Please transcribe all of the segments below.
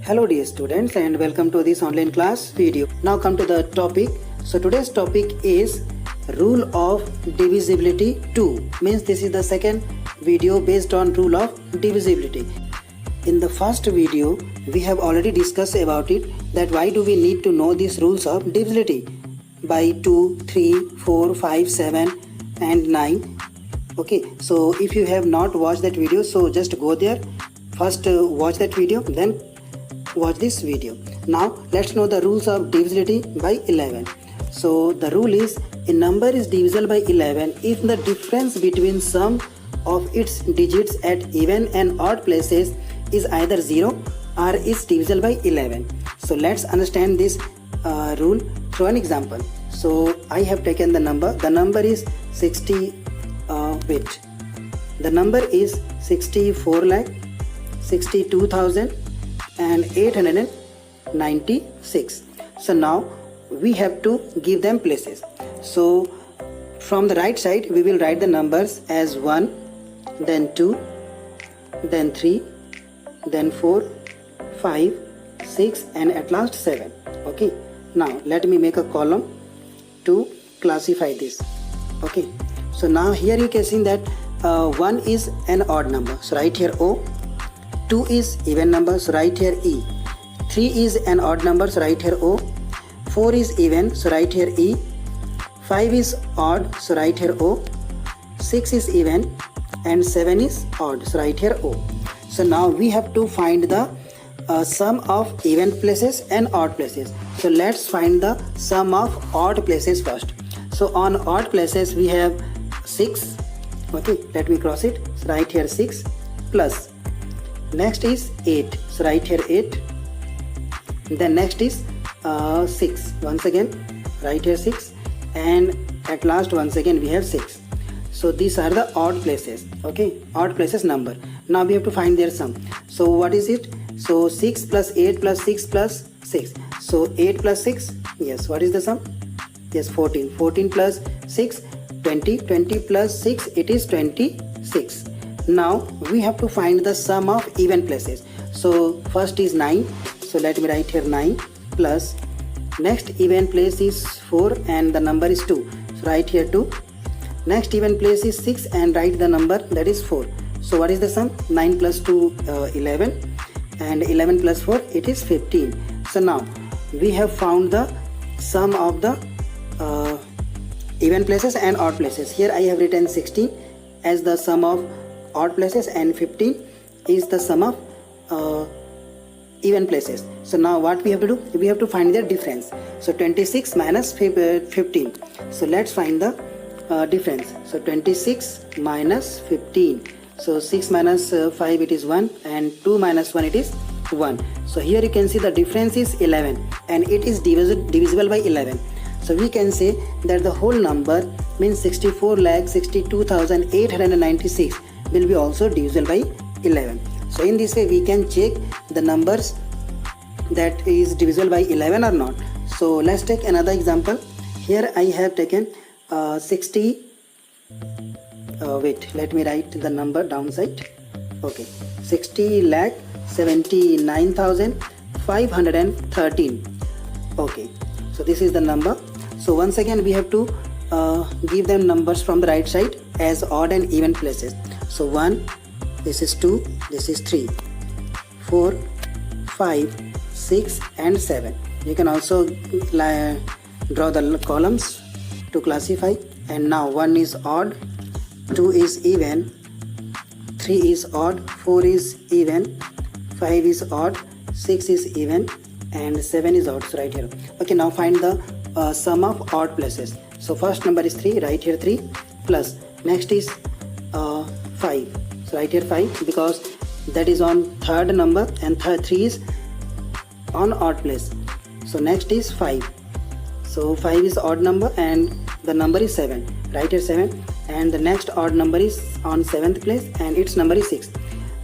Hello dear students and welcome to this online class video. Now come to the topic. So today's topic is rule of divisibility 2. Means this is the second video based on rule of divisibility. In the first video we have already discussed about it, that why do we need to know these rules of divisibility by 2, 3, 4, 5, 7 and 9. Okay, so if you have not watched that video, so just go there, first watch that video, then watch this video. Now let's know the rules of divisibility by 11. So the rule is, a number is divisible by 11 if the difference between sum of its digits at even and odd places is either 0 or is divisible by 11. So let's understand this rule through an example. So I have taken the number is 60, the number is 64,62,896. So now we have to give them places. So from the right side we will write the numbers as 1, then 2, then 3, then 4, 5, 6 and at last 7. Okay, now let me make a column to classify this. Okay, so now here you can see that 1 is an odd number, so write here O. 2 is even number, so write here E. 3 is an odd number, so write here O. 4 is even, so write here E. 5 is odd, so write here O. 6 is even and 7 is odd, so write here O. So now we have to find the sum of even places and odd places. So let's find the sum of odd places first. So on odd places we have 6. Okay, let me cross it. So write here 6 plus. Next is 8. So write here 8. Then next is 6. Once again write here 6. And at last once again we have 6. So these are the odd places. Okay, odd places number. Now we have to find their sum. So what is it? So 6 plus 8 plus 6 plus 6. So 8 plus 6. Yes, what is the sum? Yes, 14. 14 plus 6. 20. 20 plus 6. It is 26. Now we have to find the sum of even places. So first is 9. So let me write here 9 plus. Next even place is 4 and the number is 2. So write here 2. Next even place is 6 and write the number, that is 4. So what is the sum? 9 plus 2, 11 and 11 plus 4, it is 15. So now we have found the sum of the even places and odd places. Here I have written 16 as the sum of odd places and 15 is the sum of even places. So now what we have to do? We have to find their difference. So 26 minus 15. So let's find the difference. So 26 minus 15. So 6 minus 5 it is 1 and 2 minus 1 it is 1. So here you can see the difference is 11 and it is divisible by 11. So we can say that the whole number means 64,62,896 will be also divisible by 11. So in this way we can check the numbers that is divisible by 11 or not. So let's take another example. Here I have taken 60. Let me write the number downside. Okay, 60,79,513. Okay, so this is the number. So once again we have to give them numbers from the right side as odd and even places. So 1, this is 2, this is 3, 4, 5, 6 and 7. You can also draw the columns to classify. And now 1 is odd, 2 is even, 3 is odd, 4 is even, 5 is odd, 6 is even and 7 is odd. So right here. Okay, now find the sum of odd places. So first number is 3, write here 3 plus. Next is 5. So write here 5 because that is on third number and 3 is on odd place. So next is 5. So 5 is odd number and the number is 7. Write here 7 and the next odd number is on 7th place and its number is 6.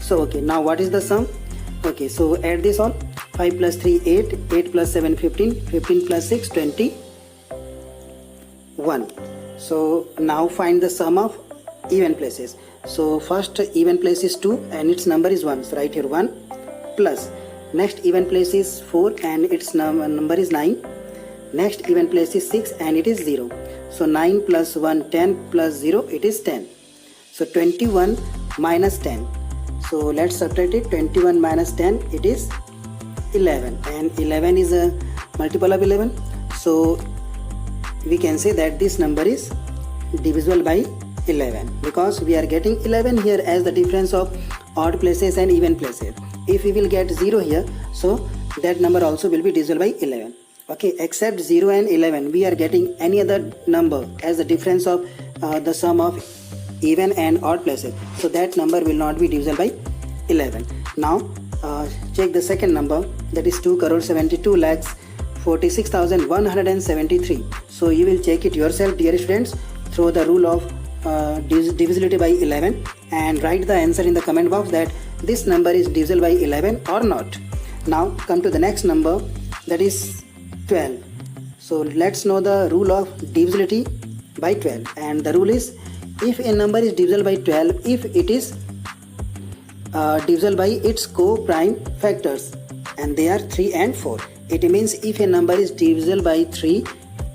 So okay, now what is the sum? Okay, so add this all. 5 plus 3 8, 8 plus 7 15, 15 plus 6 21. So now find the sum of even places. So first even place is 2 and its number is 1. So write here 1 plus. Next even place is 4 and its number is 9. Next even place is 6 and it is 0. So 9 plus 1, 10 plus 0, it is 10. So 21 minus 10. So let's subtract it. 21 minus 10, it is 11. And 11 is a multiple of 11. So we can say that this number is divisible by 11 because we are getting 11 here as the difference of odd places and even places. If we will get 0 here, so that number also will be divisible by 11. Okay, except 0 and 11, we are getting any other number as the difference of the sum of even and odd places. So that number will not be divisible by 11. Now check the second number, that is 2,72,46,173. So you will check it yourself, dear students, through the rule of divisibility by 11 and write the answer in the comment box that this number is divisible by 11 or not. Now come to the next number, that is 12. So let's know the rule of divisibility by 12, and the rule is if a number is divisible by 12 if it is divisible by its co-prime factors and they are 3 and 4. It means if a number is divisible by 3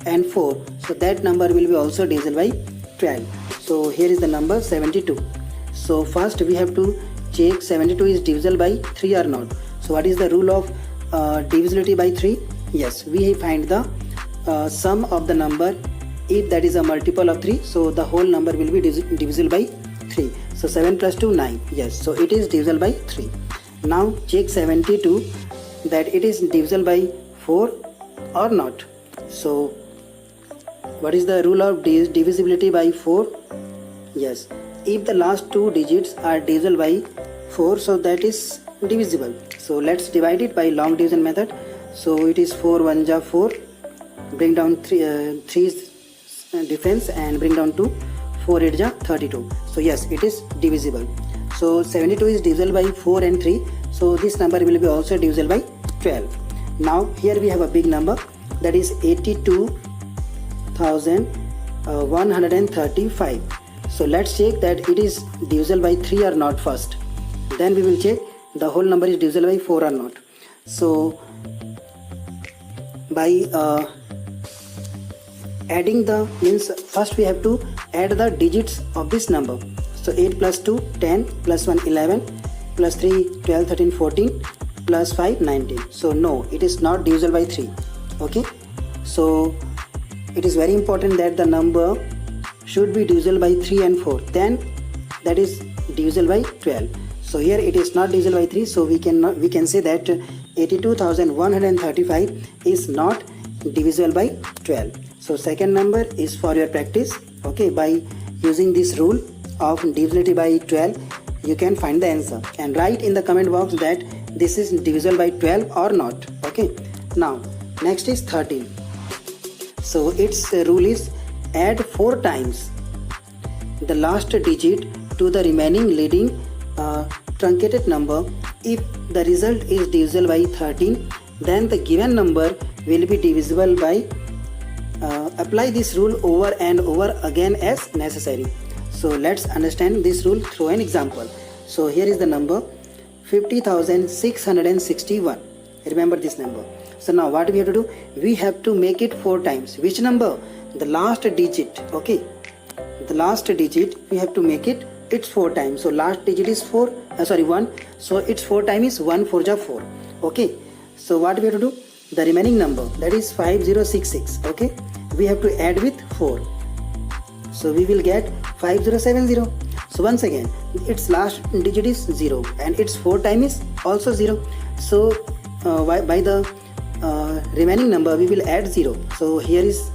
and 4, so that number will be also divisible by 12. So here is the number 72. So first we have to check 72 is divisible by 3 or not. So what is the rule of divisibility by 3? Yes, we find the sum of the number if that is a multiple of 3, so the whole number will be divisible by 3. So 7 plus 2, 9. Yes, so it is divisible by 3. Now check 72 that it is divisible by 4 or not. So what is the rule of divisibility by 4? Yes, if the last two digits are divisible by 4, so that is divisible. So let's divide it by long division method. So it is 4 1 ja 4, bring down 3 difference and bring down 2, 4 8 ja 32. So yes, it is divisible. So 72 is divisible by 4 and 3, so this number will be also divisible by 12. Now here we have a big number, that is 82,135. So let's check that it is divisible by 3 or not first, then we will check the whole number is divisible by 4 or not. So by adding the means first we have to add the digits of this number. So 8 plus 2 10 plus 1 11 plus 3 12 13 14 plus 5 19. So no, it is not divisible by 3. Okay, so it is very important that the number should be divisible by 3 and 4, then that is divisible by 12. So here it is not divisible by 3, so we can say that 82,135 is not divisible by 12. So second number is for your practice. Okay, by using this rule of divisibility by 12 you can find the answer and write in the comment box that this is divisible by 12 or not. Okay, now next is 13. So its rule is add 4 times the last digit to the remaining leading truncated number. If the result is divisible by 13, then the given number will be divisible by apply this rule over and over again as necessary. So let's understand this rule through an example. So here is the number 50,661. Remember this number. So now what we have to do, we have to make it 4 times. Which number? The last digit. Okay, the last digit we have to make it, it's 4 times. So last digit is 1. So its 4 times is 1 4 ja 4. Okay, so what we have to do, the remaining number, that is 5066. Okay, we have to add with 4, so we will get 5070. So once again its last digit is 0 and its 4 times is also 0. So by the remaining number we will add 0. So here is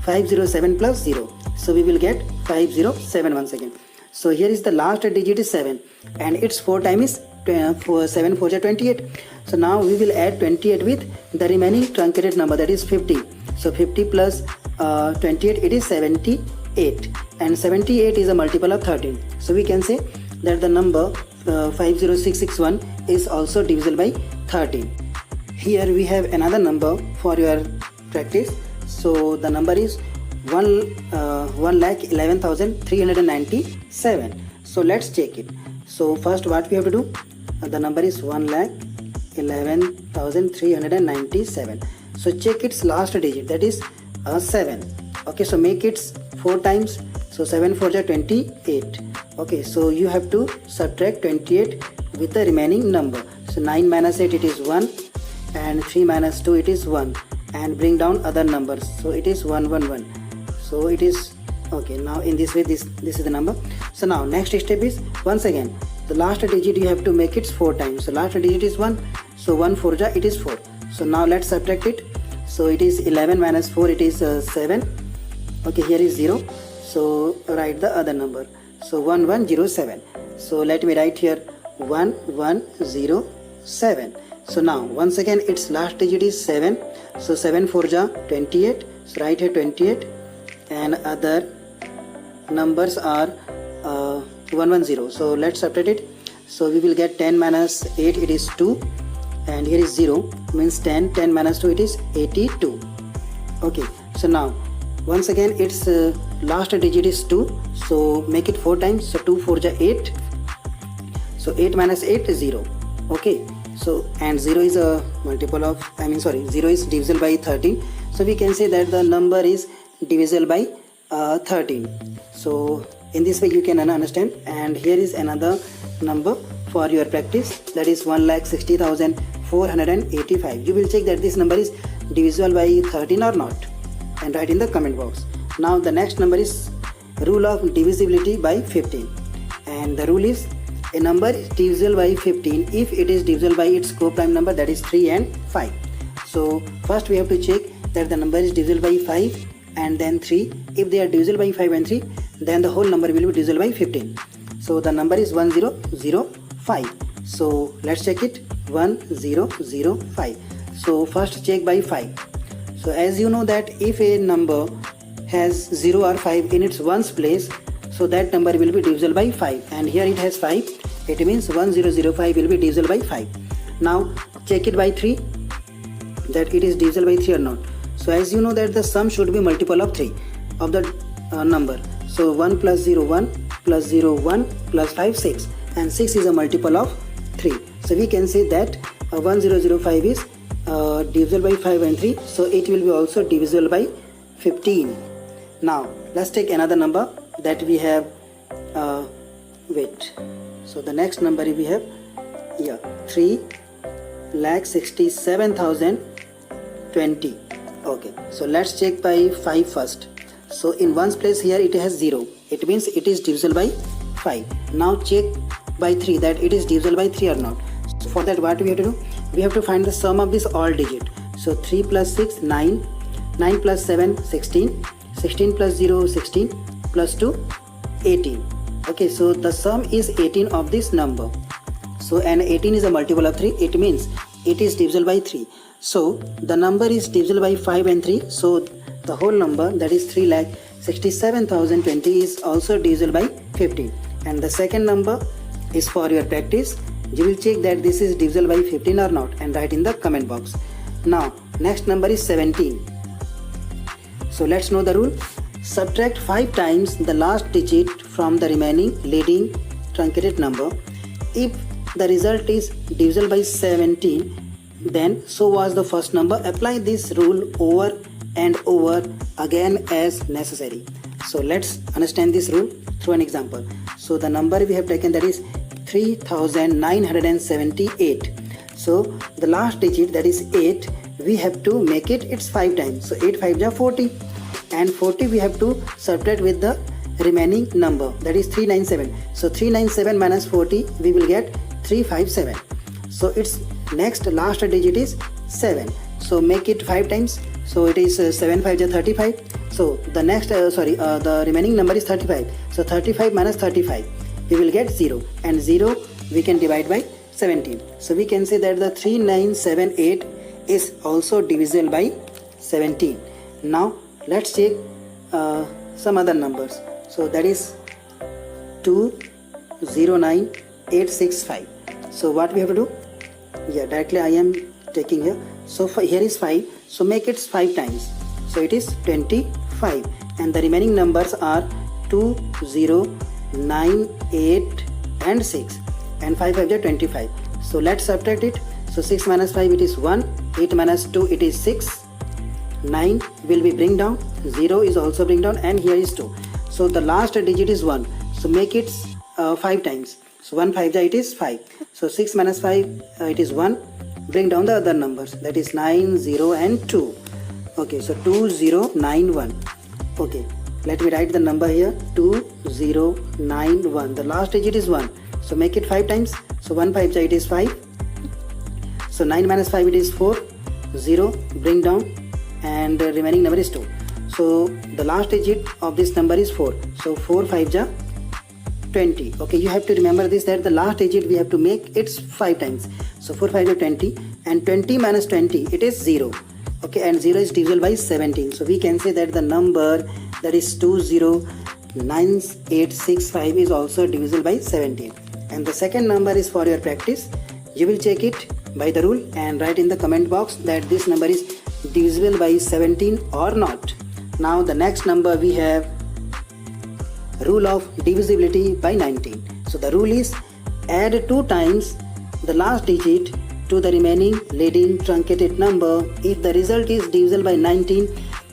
507 plus 0, so we will get 507 once again. So here is the last digit is 7 and its 4 times is 7 4 ja 28. So now we will add 28 with the remaining truncated number, that is 50. So 50 plus 28, it is 78, and 78 is a multiple of 13. So we can say that the number 50661 is also divisible by 13. Here we have another number for your practice. So the number is 1,11,397. So let's check it. So first what we have to do, the number is 1,11,397. 11,397. So check its last digit, that is 7. Okay, so make it 4 times. So 7 4 are 28. Okay, so you have to subtract 28 with the remaining number. So 9 minus 8 it is 1, and 3 minus 2 it is 1, and bring down other numbers. So it is 111. So it is okay. Now in this way this is the number. So now next step is, once again the last digit you have to make it 4 times. So last digit is 1. So 1 4 ja it is 4. So now let's subtract it. So it is 11 minus 4 it is 7. Okay, here is 0. So write the other number. So 1107. So let me write here 1107. So now once again its last digit is 7. So 7 4 ja 28. So write here 28, and other numbers are 110. So let's subtract it. So we will get 10 minus 8 it is 2, and here is 0 means 10. 10 minus 2 it is 82. Okay, so now once again its last digit is 2. So make it 4 times. So 2 4 ja 8. So 8 minus 8 is 0. Okay, so and 0 is a multiple of 0 is divisible by 13. So we can say that the number is divisible by 13. So in this way you can understand. And here is another number for your practice, that is 1,60,485. You will check that this number is divisible by 13 or not, and write in the comment box. Now the next number is rule of divisibility by 15, and the rule is a number is divisible by 15 if it is divisible by its co-prime number, that is 3 and 5. So first we have to check that the number is divisible by 5 and then 3. If they are divisible by 5 and 3, then the whole number will be divisible by 15. So the number is 1005. So let's check it. 1005. So first check by 5. So as you know that if a number has 0 or 5 in its ones place, so that number will be divisible by 5, and here it has 5. It means 1005 will be divisible by 5. Now check it by 3, that it is divisible by 3 or not. So as you know that the sum should be multiple of 3 of the number. So 1 plus 0 1 plus 0 1 plus 5 6, and 6 is a multiple of 3. So we can say that 1005 is divisible by 5 and 3. So it will be also divisible by 15. Now let's take another number that we have. So the next number we have 3,67,020. Okay, so let's check by 5 first. So in ones place here it has 0. It means it is divisible by 5. Now check by 3 that it is divisible by 3 or not. So for that what we have to do? We have to find the sum of this all digit. So 3 plus 6 9, 9 plus 7 16, 16 plus 0 16, plus 2 18. Okay, so the sum is 18 of this number. So and 18 is a multiple of 3. It means it is divisible by 3. So the number is divisible by 5 and 3. So the whole number, that is 3,67,020, is also divisible by 15. And the second number is for your practice. You will check that this is divisible by 15 or not, and write in the comment box. Now next number is 17. So let's know the rule. Subtract 5 times the last digit from the remaining leading truncated number. If the result is divisible by 17, then so was the first number. Apply this rule over and over again as necessary. So let's understand this rule through an example. So the number we have taken, that is 3,978. So the last digit, that is 8, we have to make it its 5 times. So 8 5 ja 40, and 40 we have to subtract with the remaining number, that is 397. So 397 minus 40 we will get 357. So its next last digit is 7. So make it 5 times. So it is 7 5 ja 35. So the next the remaining number is 35. So 35 minus 35 we will get 0, and 0 we can divide by 17. So we can say that the 3978 is also divisible by 17. Now let's check some other numbers. So that is 209865. So what we have to do? Directly I am taking here. So here is 5. So make it 5 times. So it is 25, and the remaining numbers are 2 0 9 8 and 6, and 5 5 is 25. So let's subtract it. So 6 minus 5 it is 1, 8 minus 2 it is 6, 9 will be bring down, 0 is also bring down, and here is 2. So the last digit is 1, so make it 5 times. So 1 5 it is 5. So 6 minus 5 it is 1, bring down the other numbers, that is 9, 0 and 2. Okay, so 2091. Okay, let me write the number here, 2091. The last digit is 1, so make it 5 times. So 1 5 it is 5. So 9 minus 5 it is 4, 0 bring down, and the remaining number is 2. So the last digit of this number is 4. So 4 5 20. Okay, you have to remember this, that the last digit we have to make it's 5 times. So 4 5 20, and 20 minus 20 it is 0. Okay, and 0 is divisible by 17. So we can say that the number that is 209865 is also divisible by 17. And the second number is for your practice. You will check it by the rule and write in the comment box that this number is divisible by 17 or not. Now the next number we have rule of divisibility by 19. So the rule is add 2 times the last digit to the remaining leading truncated number. If the result is divisible by 19,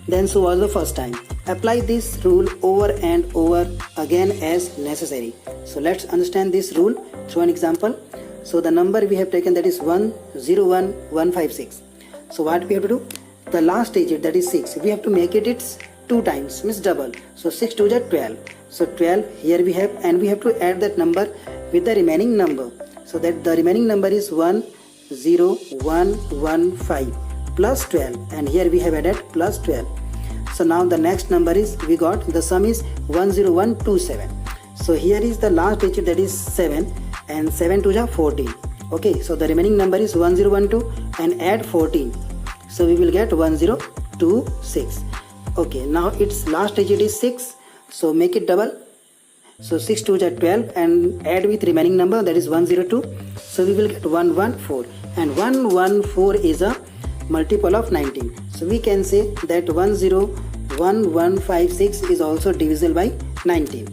then so was the first time. Apply this rule over and over again as necessary. So let's understand this rule through an example. So the number we have taken, that is 101156. So what we have to do? The last digit, that is 6, we have to make it its 2 times, means double. So 6 2 12. So 12 here we have, and we have to add that number with the remaining number. So that the remaining number is 10115 plus 12, and here we have added plus 12. So now the next number is, we got the sum is 10127. So here is the last digit, that is 7, and 7 2 14. Okay, so the remaining number is 1012 and add 14. So we will get 1026. Okay, now its last digit is 6. So make it double. So 6 2 12 and add with remaining number, that is 102. So we will get 114, and 114 is a multiple of 19. So we can say that 101156 is also divisible by 19.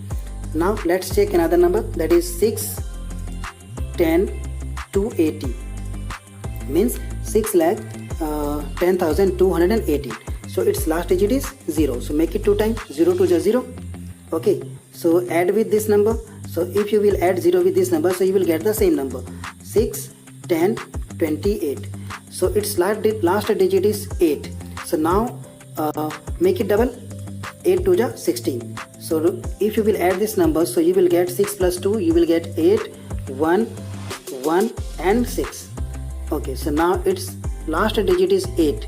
Now let's check another number, that is 6 10 280, means 6,10,280. So its last digit is 0. So make it 2 times, 0 2 0. Okay, so add with this number. So if you will add 0 with this number, so you will get the same number, 6 10 28. So its last digit is 8. So now make it double, 8 2 16. So if you will add this number, so you will get 6 plus 2, you will get 8, 1 1 and 6. Okay, so now its last digit is 8.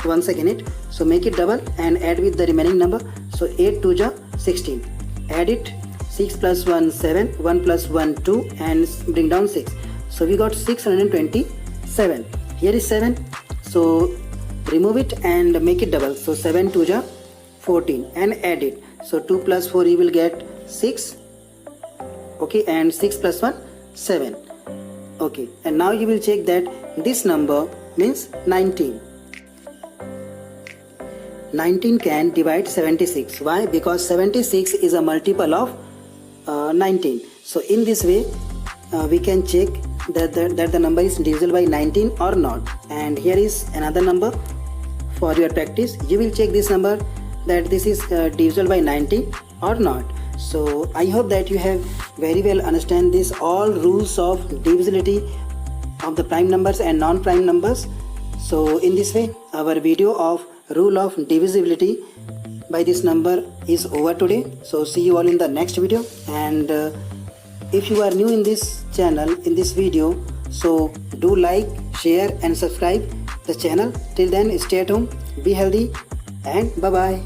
Once again it, so make it double and add with the remaining number. So 8 2 16. Add it, 6 plus 1 7, 1 plus 1 2, and bring down 6. So we got 627. Here is 7. So remove it and make it double. So 7 2 14 and add it. So 2 plus 4 you will get 6. Okay, and 6 plus 1 7. Okay, and now you will check that this number means 19. 19 can divide 76. Why? Because 76 is a multiple of 19. So in this way we can check that the number is divisible by 19 or not. And here is another number for your practice. You will check this number that this is divisible by 19 or not. So I hope that you have very well understand this all rules of divisibility of the prime numbers and non-prime numbers. So in this way our video of rule of divisibility by this number is over today. So see you all in the next video. And if you are new in this channel, in this video, so do like, share and subscribe the channel. Till then, stay at home, be healthy, and bye bye.